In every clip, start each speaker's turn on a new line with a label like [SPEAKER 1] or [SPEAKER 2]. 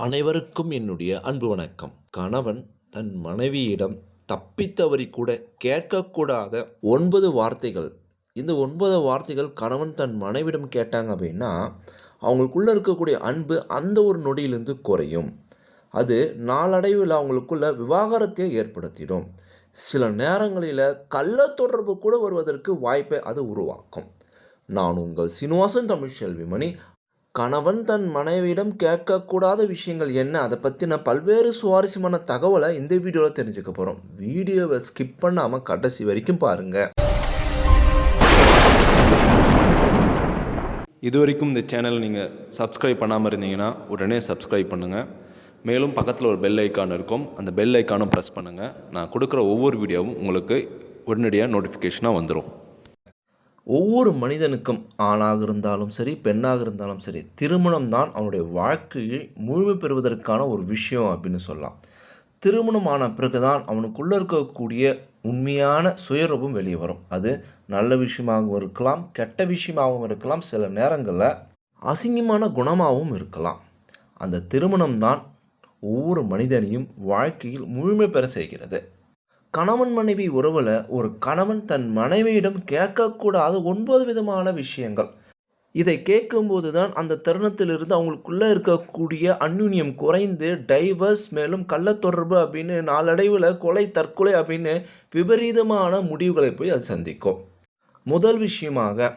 [SPEAKER 1] அனைவருக்கும் என்னுடைய அன்பு வணக்கம். கணவன் தன் மனைவியிடம் தப்பித்தவறி கூட கேட்கக்கூடாத 9 வார்த்தைகள். இந்த 9 வார்த்தைகள் கணவன் தன் மனைவியிடம் கேட்டாங்க அப்படின்னா, அவங்களுக்குள்ள இருக்கக்கூடிய அன்பு அந்த ஒரு நொடியிலிருந்து குறையும். அது நாளடைவில அவங்களுக்குள்ள விவாகரத்தை ஏற்படுத்திடும். சில நேரங்களில கள்ள தொடர்பு கூட வருவதற்கு வாய்ப்பை அது உருவாக்கும். நான் உங்கள் சீனிவாசன் தமிழ்ச்செல்விமணி. கணவன் தன் மனைவியிடம் கேட்கக்கூடாத விஷயங்கள் என்ன? அதை பத்தின பல்வேறு சுவாரஸ்யமான தகவலை இந்த வீடியோவில் தெரிஞ்சுக்க போகிறோம். வீடியோவை ஸ்கிப் பண்ணாமல் கடைசி வரைக்கும் பாருங்கள்.
[SPEAKER 2] இதுவரைக்கும் இந்த சேனல் நீங்கள் சப்ஸ்கிரைப் பண்ணாமல் இருந்தீங்கன்னா உடனே சப்ஸ்கிரைப் பண்ணுங்கள். மேலும் பக்கத்தில் ஒரு பெல் ஐக்கான் இருக்கும், அந்த பெல் ஐக்கானும் ப்ரெஸ் பண்ணுங்கள். நான் கொடுக்குற ஒவ்வொரு வீடியோவும் உங்களுக்கு உடனடியாக நோட்டிஃபிகேஷனாக வந்துடும்.
[SPEAKER 1] ஒவ்வொரு மனிதனுக்கும் ஆணாக இருந்தாலும் சரி, பெண்ணாக இருந்தாலும் சரி, திருமணம் தான் அவனுடைய வாழ்க்கையை முழுமை பெறுவதற்கான ஒரு விஷயம் அப்படின்னு சொல்லலாம். திருமணம் ஆன பிறகு தான் அவனுக்குள்ளே இருக்கக்கூடிய உண்மையான சுயரூபம் வெளியே வரும். அது நல்ல விஷயமாகவும் இருக்கலாம், கெட்ட விஷயமாகவும் இருக்கலாம், சில நேரங்களில் அசிங்கமான குணமாகவும் இருக்கலாம். அந்த திருமணம் தான் ஒவ்வொரு மனிதனையும் வாழ்க்கையில் முழுமை பெற செய்கிறது. கணவன் மனைவி உறவில் ஒரு கணவன் தன் மனைவியிடம் கேட்கக்கூடாத 9 விதமான விஷயங்கள். இதை கேட்கும்போது தான் அந்த தருணத்திலிருந்து அவங்களுக்குள்ளே இருக்கக்கூடிய அந்யுன்யம் குறைந்து டைவர்ஸ், மேலும் கள்ளத்தொடர்பு அப்படின்னு நாளடைவில் கொலை, தற்கொலை அப்படின்னு விபரீதமான முடிவுகளை போய் அது சந்திக்கும். முதல் விஷயமாக,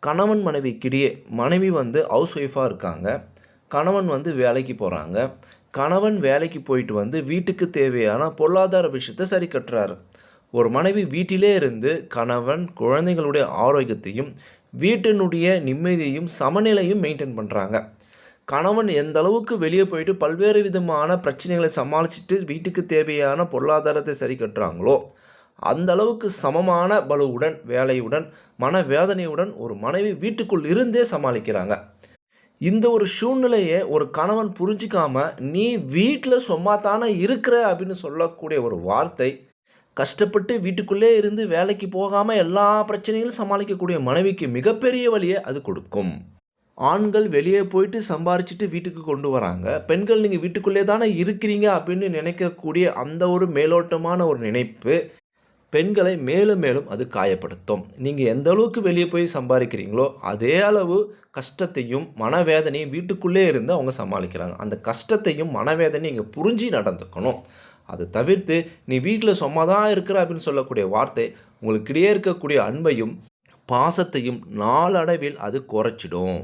[SPEAKER 1] கணவன் மனைவிக்கிடையே மனைவி ஹவுஸ் ஒய்ஃபாக இருக்காங்க, கணவன் வேலைக்கு போகிறாங்க. கணவன் வேலைக்கு போயிட்டு வீட்டுக்கு தேவையான பொருளாதார விஷயத்தை சரி கட்டுறாரு. ஒரு மனைவி வீட்டிலே இருந்து கணவன் குழந்தைகளுடைய ஆரோக்கியத்தையும் வீட்டினுடைய நிம்மதியையும் சமநிலையும் மெயின்டைன் பண்ணுறாங்க. கணவன் எந்த அளவுக்கு வெளியே போயிட்டு பல்வேறு விதமான பிரச்சனைகளை சமாளிச்சுட்டு வீட்டுக்கு தேவையான பொருளாதாரத்தை சரி கட்டுறாங்களோ, அந்த அளவுக்கு சமமான பலுவுடன், வேலையுடன், மனவேதனையுடன் ஒரு மனைவி வீட்டுக்குள் இருந்தே சமாளிக்கிறாங்க. இந்த ஒரு சூழ்நிலையை ஒரு கணவன் புரிஞ்சிக்காம, நீ வீட்டில் சும்மா தானே இருக்கிற அப்படின்னு சொல்லக்கூடிய ஒரு வார்த்தை, கஷ்டப்பட்டு வீட்டுக்குள்ளே இருந்து வேலைக்கு போகாமல் எல்லா பிரச்சனைகளும் சமாளிக்கக்கூடிய மனைவிக்கு மிகப்பெரிய வழியை அது கொடுக்கும். ஆண்கள் வெளியே போயிட்டு சம்பாரிச்சிட்டு வீட்டுக்கு கொண்டு வராங்க, பெண்கள் நீங்கள் வீட்டுக்குள்ளே தானே இருக்கிறீங்க அப்படின்னு நினைக்கக்கூடிய அந்த ஒரு மேலோட்டமான ஒரு நினைப்பு பெண்களை மேலும் மேலும் அது காயப்படுத்தும். நீங்கள் எந்த அளவுக்கு வெளியே போய் சம்பாதிக்கிறீங்களோ அதே அளவு கஷ்டத்தையும் மனவேதனையும் வீட்டுக்குள்ளே இருந்து அவங்க சமாளிக்கிறாங்க. அந்த கஷ்டத்தையும் மனவேதனையும் இங்கே புரிஞ்சு நடந்துக்கணும். அதை தவிர்த்து நீ வீட்டில் சும்மா தான் இருக்கிற அப்படின்னு சொல்லக்கூடிய வார்த்தை உங்களுக்கிடையே இருக்கக்கூடிய அன்பையும் பாசத்தையும் நாளடைவில் அது குறைச்சிடும்.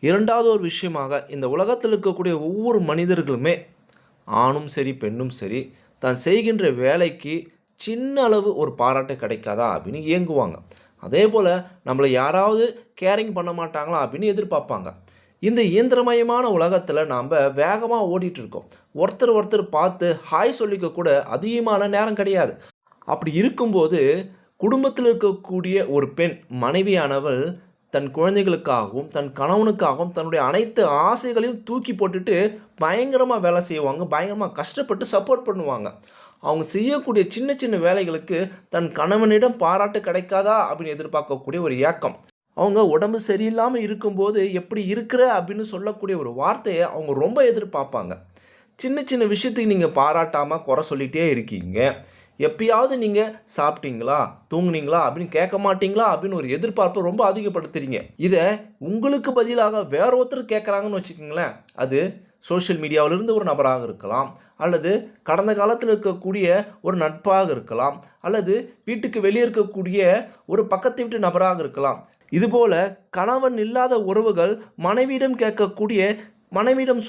[SPEAKER 1] இரண்டாவது ஒரு விஷயமாக, இந்த உலகத்தில் இருக்கக்கூடிய ஒவ்வொரு மனிதர்களுமே, ஆணும் சரி பெண்ணும் சரி, தான் செய்கின்ற வேலைக்கு சின்ன அளவு ஒரு பாராட்டு கிடைக்காதா அப்படின்னு ஏங்குவாங்க. அதே போல் நம்மளை யாராவது கேரிங் பண்ண மாட்டாங்களா அப்படின்னு எதிர்பார்ப்பாங்க. இந்த இயந்திரமயமான உலகத்தில் நாம் வேகமாக ஓடிட்டுருக்கோம். ஒருத்தர் பார்த்து ஹாய் சொல்லிக்க கூட அதிகமான நேரம் கிடையாது. அப்படி இருக்கும்போது குடும்பத்தில் இருக்கக்கூடிய ஒரு பெண் மனைவியானவள் தன் குழந்தைகளுக்காகவும் தன் கணவனுக்காகவும் தன்னுடைய அனைத்து ஆசைகளையும் தூக்கி போட்டுட்டு பயங்கரமாக வேலை செய்வாங்க, பயங்கரமாக கஷ்டப்பட்டு சப்போர்ட் பண்ணுவாங்க. அவங்க செய்யக்கூடிய சின்ன சின்ன வேலைகளுக்கு தன் கணவனிடம் பாராட்டு கிடைக்காதா அப்படின்னு எதிர்பார்க்கக்கூடிய ஒரு ஏக்கம். அவங்க உடம்பு சரியில்லாமல் இருக்கும்போது எப்படி இருக்கிற அப்படின்னு சொல்லக்கூடிய ஒரு வார்த்தையை அவங்க ரொம்ப எதிர்பார்ப்பாங்க. சின்ன சின்ன விஷயத்துக்கு நீங்கள் பாராட்டாமல் குறை சொல்லிகிட்டே இருக்கீங்க. எப்பயாவது நீங்கள் சாப்பிட்டீங்களா, தூங்குனீங்களா அப்படின்னு கேட்க மாட்டீங்களா அப்படின்னு ஒரு எதிர்பார்ப்பை ரொம்ப அதிகப்படுத்துறீங்க. இதை உங்களுக்கு பதிலாக வேற ஒருத்தர் கேட்குறாங்கன்னு வச்சுக்கோங்களேன். அது சோஷியல் மீடியாவிலிருந்து ஒரு நபராக இருக்கலாம், அல்லது கடந்த காலத்தில் இருக்கக்கூடிய ஒரு நட்பாக இருக்கலாம், அல்லது வீட்டுக்கு வெளியே இருக்கக்கூடிய ஒரு பக்கத்தை விட்டு நபராக இருக்கலாம். இதுபோல் கணவன் இல்லாத உறவுகள் மனைவியிடம்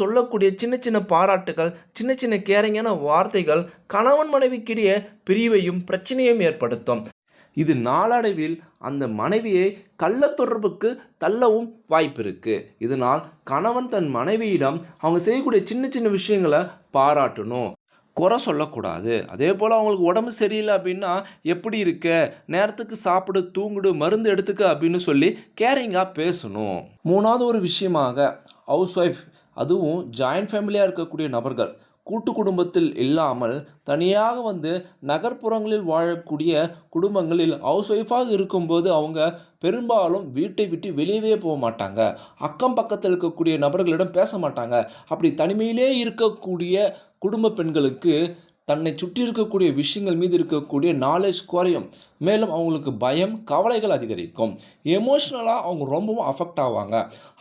[SPEAKER 1] சொல்லக்கூடிய சின்ன சின்ன பாராட்டுகள், சின்ன சின்ன கேரிங்கான வார்த்தைகள் கணவன் மனைவிக்கிடையே பிரிவையும் பிரச்சனையும் ஏற்படுத்தும். இது நாளடைவில் அந்த மனைவியை கள்ள தொடர்புக்கு தள்ளவும் வாய்ப்பு இருக்குது. இதனால் கணவன் தன் மனைவியிடம் அவங்க செய்யக்கூடிய சின்ன சின்ன விஷயங்களை பாராட்டணும், குறை சொல்லக்கூடாது. அதே போல் அவங்களுக்கு உடம்பு சரியில்லை அப்படின்னா, எப்படி இருக்க, நேரத்துக்கு சாப்பிடு, தூங்குடு, மருந்து எடுத்துக்க அப்படின்னு சொல்லி கேரிங்காக பேசணும். மூணாவது ஒரு விஷயமாக, ஹவுஸ் ஒய்ஃப், அதுவும் ஜாயின்ட் ஃபேமிலியாக இருக்கக்கூடிய நபர்கள் கூட்டு குடும்பத்தில் இல்லாமல் தனியாக நகர்ப்புறங்களில் வாழக்கூடிய குடும்பங்களில் ஹவுஸ் ஒய்ஃபாக இருக்கும்போது அவங்க பெரும்பாலும் வீட்டை விட்டு வெளியவே போக மாட்டாங்க. அக்கம் பக்கத்தில் இருக்கக்கூடிய நபர்களிடம் பேச மாட்டாங்க. அப்படி தனிமையிலே இருக்கக்கூடிய குடும்ப பெண்களுக்கு தன்னை சுற்றி இருக்கக்கூடிய விஷயங்கள் மீது இருக்கக்கூடிய நாலேஜ் குறையும். மேலும் அவங்களுக்கு பயம், கவலைகள் அதிகரிக்கும். எமோஷ்னலாக அவங்க ரொம்பவும் அஃபெக்ட் ஆவாங்க.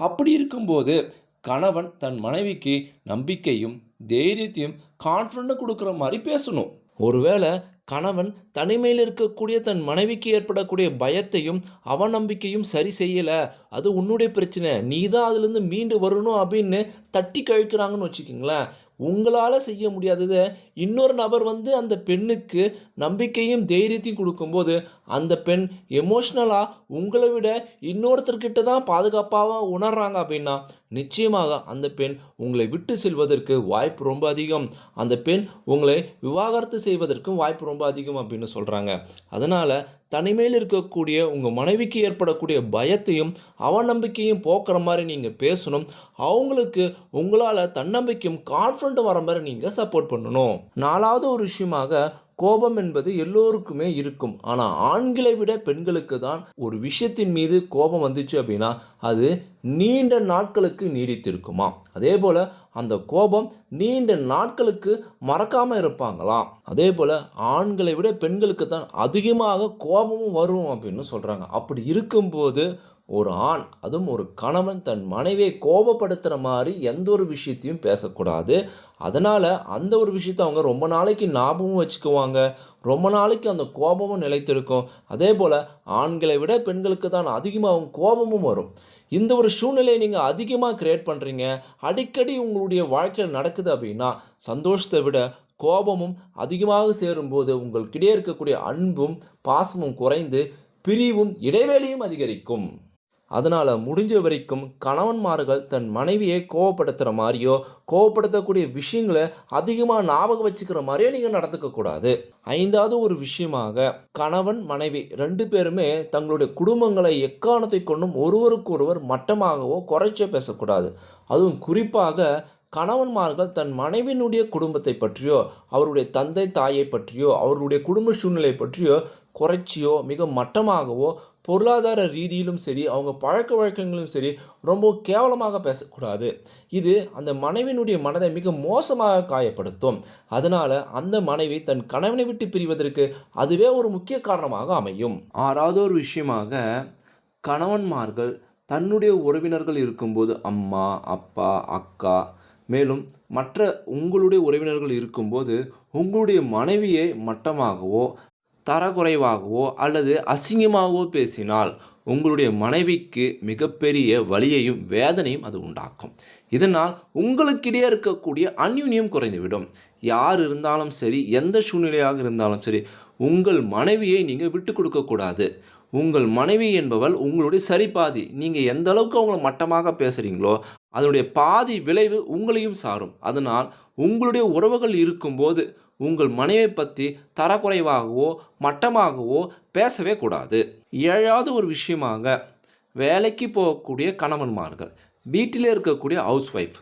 [SPEAKER 1] அப்படி இருக்கும்போது கணவன் தன் மனைவிக்கு நம்பிக்கையும் தைரியத்தையும் கான்ஃபிடன்ட் கொடுக்குற மாதிரி பேசணும். ஒருவேளை கணவன் தனிமையில் இருக்கக்கூடிய தன் மனைவிக்கு ஏற்படக்கூடிய பயத்தையும் அவநம்பிக்கையும் சரி செய்யலை, அது உன்னுடைய பிரச்சனை, நீ தான் அதுலேருந்து மீண்டு வரணும் அப்படின்னு தட்டி கழிக்கிறாங்கன்னு வச்சுக்கிங்களேன். உங்களால் செய்ய முடியாததை இன்னொரு நபர் அந்த பெண்ணுக்கு நம்பிக்கையும் தைரியத்தையும் கொடுக்கும்போது அந்த பெண் எமோஷ்னலாக உங்களை விட இன்னொருத்தர்கிட்ட தான் பாதுகாப்பாக உணர்றாங்க அப்படின்னா நிச்சயமாக அந்த பெண் உங்களை விட்டு செல்வதற்கு வாய்ப்பு ரொம்ப அதிகம். அந்த பெண் உங்களை விவாகரத்து செய்வதற்கும் வாய்ப்பு ரொம்ப அதிகம் அப்படின்னு சொல்கிறாங்க. அதனால் தனிமையில் இருக்கக்கூடிய உங்கள் மனைவிக்கு ஏற்படக்கூடிய பயத்தையும் அவநம்பிக்கையும் போக்குற மாதிரி நீங்கள் பேசணும். அவங்களுக்கு உங்களால் தன்னம்பிக்கையும் கான்ஃபிடன்ட் வர மாதிரி நீங்கள் சப்போர்ட் பண்ணணும். 4வது ஒரு விஷயமாக, கோபம் என்பது எல்லோருக்குமே இருக்கும். ஆனால் ஆண்களை விட பெண்களுக்கு தான் ஒரு விஷயத்தின் மீது கோபம் வந்துச்சு அப்படின்னா அது நீண்ட நாட்களுக்கு நீடித்திருக்குமா. அதே போல் அந்த கோபம் நீண்ட நாட்களுக்கு மறக்காமல் இருப்பாங்களாம். அதே போல் ஆண்களை விட பெண்களுக்கு தான் அதிகமாக கோபமும் வரும் அப்படின்னு சொல்கிறாங்க. அப்படி இருக்கும்போது ஒரு ஆண், அதுவும் ஒரு கணவன் தன் மனைவியை கோபப்படுத்துகிற மாதிரி எந்த ஒரு விஷயத்தையும் பேசக்கூடாது. அதனால் அந்த ஒரு விஷயத்தை அவங்க ரொம்ப நாளைக்கு ஞாபகமும் வச்சுக்குவாங்க. ரொம்ப நாளைக்கு அந்த கோபமும் நிலைத்திருக்கும். அதே போல் ஆண்களை விட பெண்களுக்கு தான் அதிகமாக கோபமும் வரும். இந்த ஒரு சூழ்நிலையை நீங்கள் அதிகமாக கிரியேட் பண்ணுறீங்க, அடிக்கடி உங்களுடைய வாழ்க்கையில் நடக்குது அப்படின்னா சந்தோஷத்தை விட கோபமும் அதிகமாக சேரும்போது உங்களுக்கிடையே இருக்கக்கூடிய அன்பும் பாசமும் குறைந்து பிரிவும் இடைவேளையும் அதிகரிக்கும். அதனால் முடிஞ்ச வரைக்கும் கணவன்மார்கள் தன் மனைவியை கோவப்படுத்துகிற மாதிரியோ கோவப்படுத்தக்கூடிய விஷயங்களை அதிகமாக ஞாபகம் வச்சுக்கிற மாதிரியோ நீங்கள் நடந்துக்கக்கூடாது. 5வது ஒரு விஷயமாக, கணவன் மனைவி 2 பேருமே தங்களுடைய குடும்பங்களை எக்காரணத்தை கொண்டும் ஒருவருக்கொருவர் மட்டமாகவோ குறைச்சோ பேசக்கூடாது. அதுவும் குறிப்பாக கணவன்மார்கள் தன் மனைவியினுடைய குடும்பத்தை பற்றியோ அவருடைய தந்தை தாயை பற்றியோ அவருடைய குடும்ப சூழ்நிலை பற்றியோ குறைச்சியோ மிக மட்டமாகவோ பொருளாதார ரீதியிலும் சரி அவங்க பழக்க வழக்கங்களும் சரி ரொம்ப கேவலமாக பேசக்கூடாது. இது அந்த மனைவியினுடைய மனதை மிக மோசமாக காயப்படுத்தும். அதனால் அந்த மனைவி தன் கணவனை விட்டு பிரிவதற்கு அதுவே ஒரு முக்கிய காரணமாக அமையும். 6வது ஒரு விஷயமாக, கணவன்மார்கள் தன்னுடைய உறவினர்கள் இருக்கும்போது அம்மா, அப்பா, அக்கா, மேலும் மற்ற உங்களுடைய உறவினர்கள் இருக்கும்போது உங்களுடைய மனைவியை மட்டமாகவோ தரக்குறைவாகவோ அல்லது அசிங்கமாகவோ பேசினால் உங்களுடைய மனைவிக்கு மிகப்பெரிய வலியையும் வேதனையும் அது உண்டாக்கும். இதனால் உங்களுக்கிடையே இருக்கக்கூடிய அந்யுன்யம் குறைந்துவிடும். யார் இருந்தாலும் சரி, எந்த சூழ்நிலையாக இருந்தாலும் சரி, உங்கள் மனைவியை நீங்கள் விட்டு கொடுக்கக்கூடாது. உங்கள் மனைவி என்பவள் உங்களுடைய சரிபாதி. நீங்கள் எந்த அளவுக்கு அவங்கள மட்டமாக பேசுகிறீங்களோ அதனுடைய பாதி விளைவு உங்களையும் சாரும். அதனால் உங்களுடைய உறவுகள் இருக்கும்போது உங்கள் மனைவியை பற்றி தரக்குறைவாகவோ மட்டமாகவோ பேசவே கூடாது. 7வது ஒரு விஷயமாக, வேலைக்கு போகக்கூடிய கணவன்மார்கள், வீட்டில் இருக்கக்கூடிய ஹவுஸ் ஒய்ஃப்,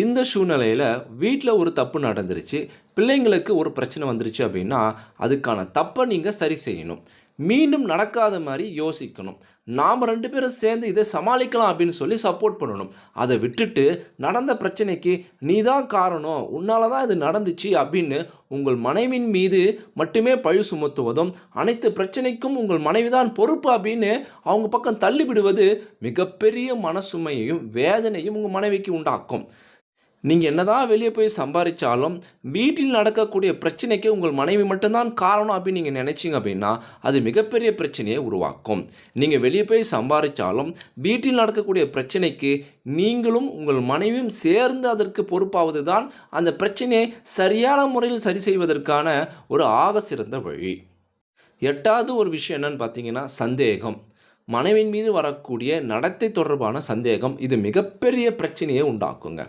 [SPEAKER 1] இந்த சூழ்நிலையில் வீட்டில் ஒரு தப்பு நடந்துருச்சு, பிள்ளைங்களுக்கு ஒரு பிரச்சனை வந்துருச்சு அப்படின்னா அதுக்கான தப்பை நீங்கள் சரி செய்யணும். மீண்டும் நடக்காத மாதிரி யோசிக்கணும். நாம் 2 பேரும் சேர்ந்து இதை சமாளிக்கலாம் அப்படின்னு சொல்லி சப்போர்ட் பண்ணணும். அதை விட்டுட்டு நடந்த பிரச்சனைக்கு நீ தான் காரணம், உன்னால தான் இது நடந்துச்சு அப்படின்னு உங்கள் மனைவின் மீது மட்டுமே பழி சுமத்துவதும் அனைத்து பிரச்சனைக்கும் உங்கள் மனைவி தான் பொறுப்பு அப்படின்னு அவங்க பக்கம் தள்ளிவிடுவது மிகப்பெரிய மனசுமையையும் வேதனையும் உங்கள் மனைவிக்கு உண்டாக்கும். நீங்கள் என்னதான் வெளியே போய் சம்பாதிச்சாலும் வீட்டில் நடக்கக்கூடிய பிரச்சனைக்கு உங்கள் மனைவி மட்டும்தான் காரணம் அப்படின்னு நீங்கள் நினைச்சிங்க அப்படின்னா அது மிகப்பெரிய பிரச்சனையை உருவாக்கும். நீங்கள் வெளியே போய் சம்பாதிச்சாலும் வீட்டில் நடக்கக்கூடிய பிரச்சனைக்கு நீங்களும் உங்கள் மனைவியும் சேர்ந்து அதற்கு பொறுப்பாவது தான் அந்த பிரச்சனையை சரியான முறையில் சரி செய்வதற்கான ஒரு ஆக சிறந்த வழி. 8வது ஒரு விஷயம் என்னன்னு பார்த்தீங்கன்னா, சந்தேகம். மனைவின் மீது வரக்கூடிய நடத்தை தொடர்பான சந்தேகம் இது மிகப்பெரிய பிரச்சனையை உண்டாக்குங்க.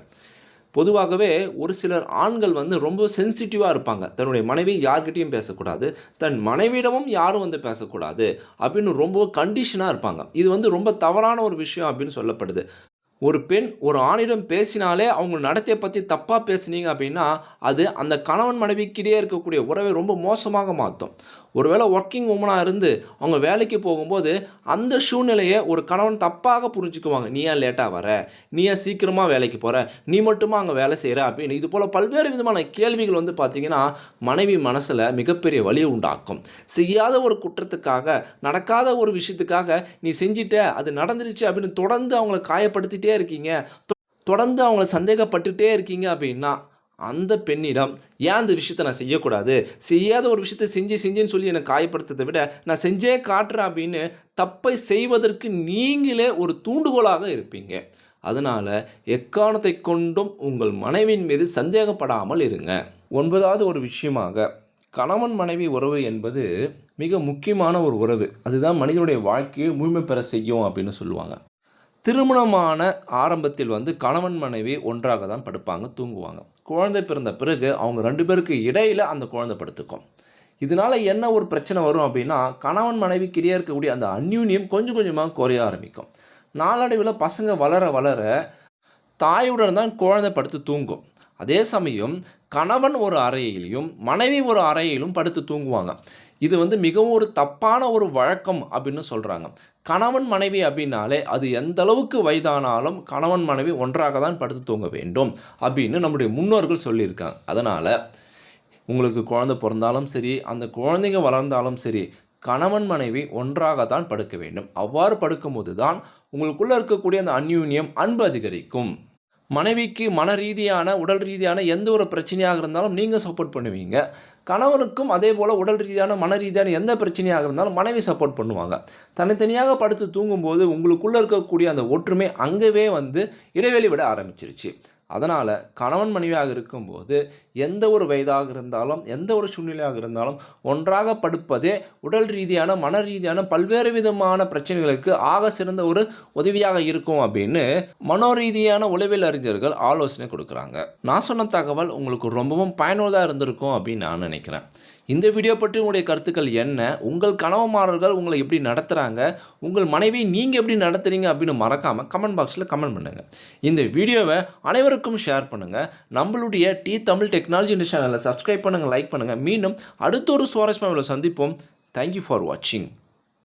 [SPEAKER 1] பொதுவாகவே ஒரு சிலர் ஆண்கள் ரொம்ப சென்சிட்டிவாக இருப்பாங்க. தன்னுடைய மனைவி யார்கிட்டையும் பேசக்கூடாது, தன் மனைவியிடமும் யாரும் பேசக்கூடாது அப்படின்னு ரொம்ப கண்டிஷனாக இருப்பாங்க. இது ரொம்ப தவறான ஒரு விஷயம் அப்படின்னு சொல்லப்படுது. ஒரு பெண் ஒரு ஆணிடம் பேசினாலே அவங்க நடத்தையை பற்றி தப்பாக பேசுனீங்க அப்படின்னா அது அந்த கணவன் மனைவிக்கிடையே இருக்கக்கூடிய உறவை ரொம்ப மோசமாக மாற்றும். ஒருவேளை ஒர்க்கிங் உமனாக இருந்து அவங்க வேலைக்கு போகும்போது அந்த சூழ்நிலையை ஒரு கணவன் தப்பாக புரிஞ்சுக்குவாங்க. நீ ஏன் லேட்டாக வர, நீ ஏன் சீக்கிரமாக வேலைக்கு போகிற, நீ மட்டுமா அங்கே வேலை செய்கிற அப்படின்னு இது போல் பல்வேறு விதமான கேள்விகள் வந்து பார்த்திங்கன்னா மனைவி மனசில் மிகப்பெரிய வலியை உண்டாக்கும். செய்யாத ஒரு குற்றத்துக்காக, நடக்காத ஒரு விஷயத்துக்காக நீ செஞ்சிட்ட, அது நடந்துருச்சு அப்படின்னு தொடர்ந்து அவங்கள காயப்படுத்திட்டே இருக்கீங்க, தொடர்ந்து அவங்கள சந்தேகப்பட்டுட்டே இருக்கீங்க அப்படின்னா அந்த பெண்ணிடம் ஏன் அந்த விஷயத்தை நான் செய்யக்கூடாது, செய்யாத ஒரு விஷயத்தை செஞ்சுன்னு சொல்லி என்னை காயப்படுத்துறதை விட நான் செஞ்சே காட்டுறேன் அப்படின்னு தப்பை செய்வதற்கு நீங்களே ஒரு தூண்டுகோலாக இருப்பீங்க. அதனால் எக்காரணத்தை கொண்டும் உங்கள் மனைவியின் மீது சந்தேகப்படாமல் இருங்க. 9வது ஒரு விஷயமாக, கணவன் மனைவி உறவு என்பது மிக முக்கியமான ஒரு உறவு. அதுதான் மனிதனுடைய வாழ்க்கையை முழுமை பெற செய்யும் அப்படின்னு சொல்லுவாங்க. திருமணமான ஆரம்பத்தில் வந்து கணவன் மனைவி ஒன்றாக தான் படுப்பாங்க, தூங்குவாங்க. குழந்தை பிறந்த பிறகு அவங்க 2 பேருக்கு இடையில் அந்த குழந்தை படுத்துக்கும். இதனால் என்ன ஒரு பிரச்சனை வரும் அப்படின்னா, கணவன் மனைவிக்கிடையே இருக்கக்கூடிய அந்த அந்யூன்யம் கொஞ்சம் கொஞ்சமாக குறைய ஆரம்பிக்கும். நாளடைவில் பசங்க வளர வளர தாயுடன் தான் குழந்தை படுத்து தூங்கும். அதே சமயம் கணவன் ஒரு அறையிலும் மனைவி ஒரு அறையிலும் படுத்து தூங்குவாங்க. இது வந்து மிகவும் ஒரு தப்பான ஒரு வழக்கம் அப்படின்னு சொல்கிறாங்க. கணவன் மனைவி அப்படின்னாலே அது எந்த அளவுக்கு வயதானாலும் கணவன் மனைவி ஒன்றாக தான் படுத்து தூங்க வேண்டும் அப்படின்னு நம்முடைய முன்னோர்கள் சொல்லியிருக்காங்க. அதனால் உங்களுக்கு குழந்தை பிறந்தாலும் சரி, அந்த குழந்தைங்க வளர்ந்தாலும் சரி, கணவன் மனைவி ஒன்றாக தான் படுக்க வேண்டும். அவ்வாறு படுக்கும்போது தான் உங்களுக்குள்ளே இருக்கக்கூடிய அந்த அந்யூன்யம், அன்பு அதிகரிக்கும். மனைவிக்கு மன ரீதியான, உடல் ரீதியான எந்த ஒரு பிரச்சனையாக இருந்தாலும் நீங்கள் சப்போர்ட் பண்ணுவீங்க. கணவனுக்கும் அதே போல் உடல் ரீதியான, மன ரீதியான எந்த பிரச்சனையாக இருந்தாலும் மனைவி சப்போர்ட் பண்ணுவாங்க. தனித்தனியாக படுத்து தூங்கும்போது உங்களுக்குள்ளே இருக்கக்கூடிய அந்த ஒற்றுமை அங்கேயே வந்து இடைவெளி விட ஆரம்பிச்சிருச்சு. அதனால் கணவன் மனைவியாக இருக்கும்போது எந்த ஒரு வயதாக இருந்தாலும், எந்த ஒரு சூழ்நிலையாக இருந்தாலும் ஒன்றாக படுப்பதே உடல் ரீதியான, மன ரீதியான பல்வேறு விதமான பிரச்சனைகளுக்கு ஆக சிறந்த ஒரு உதவியாக இருக்கும் அப்படின்னு மனோரீதியான உளவியல் அறிஞர்கள் ஆலோசனை கொடுக்குறாங்க. நான் சொன்ன தகவல் உங்களுக்கு ரொம்பவும் பயனுள்ளதாக இருந்திருக்கும் அப்படின்னு நான் நினைக்கிறேன். இந்த வீடியோ பற்றி உங்களுடைய கருத்துக்கள் என்ன, உங்கள் கணவன்மார்கள் உங்களை எப்படி நடத்துகிறாங்க, உங்கள் மனைவி நீங்கள் எப்படி நடத்துகிறீங்க அப்படின்னு மறக்காமல் கமெண்ட் பாக்ஸில் கமெண்ட் பண்ணுங்கள். இந்த வீடியோவை அனைவருக்கும் ஷேர் பண்ணுங்கள். நம்மளுடைய தமிழ் டெக்னாலஜி இந்த சேனலை சப்ஸ்கிரைப் பண்ணுங்கள், லைக் பண்ணுங்கள். மீண்டும் அடுத்த ஒரு சுவாரஸ்யமான சந்திப்போம். தேங்க்யூ ஃபார் வாட்சிங்.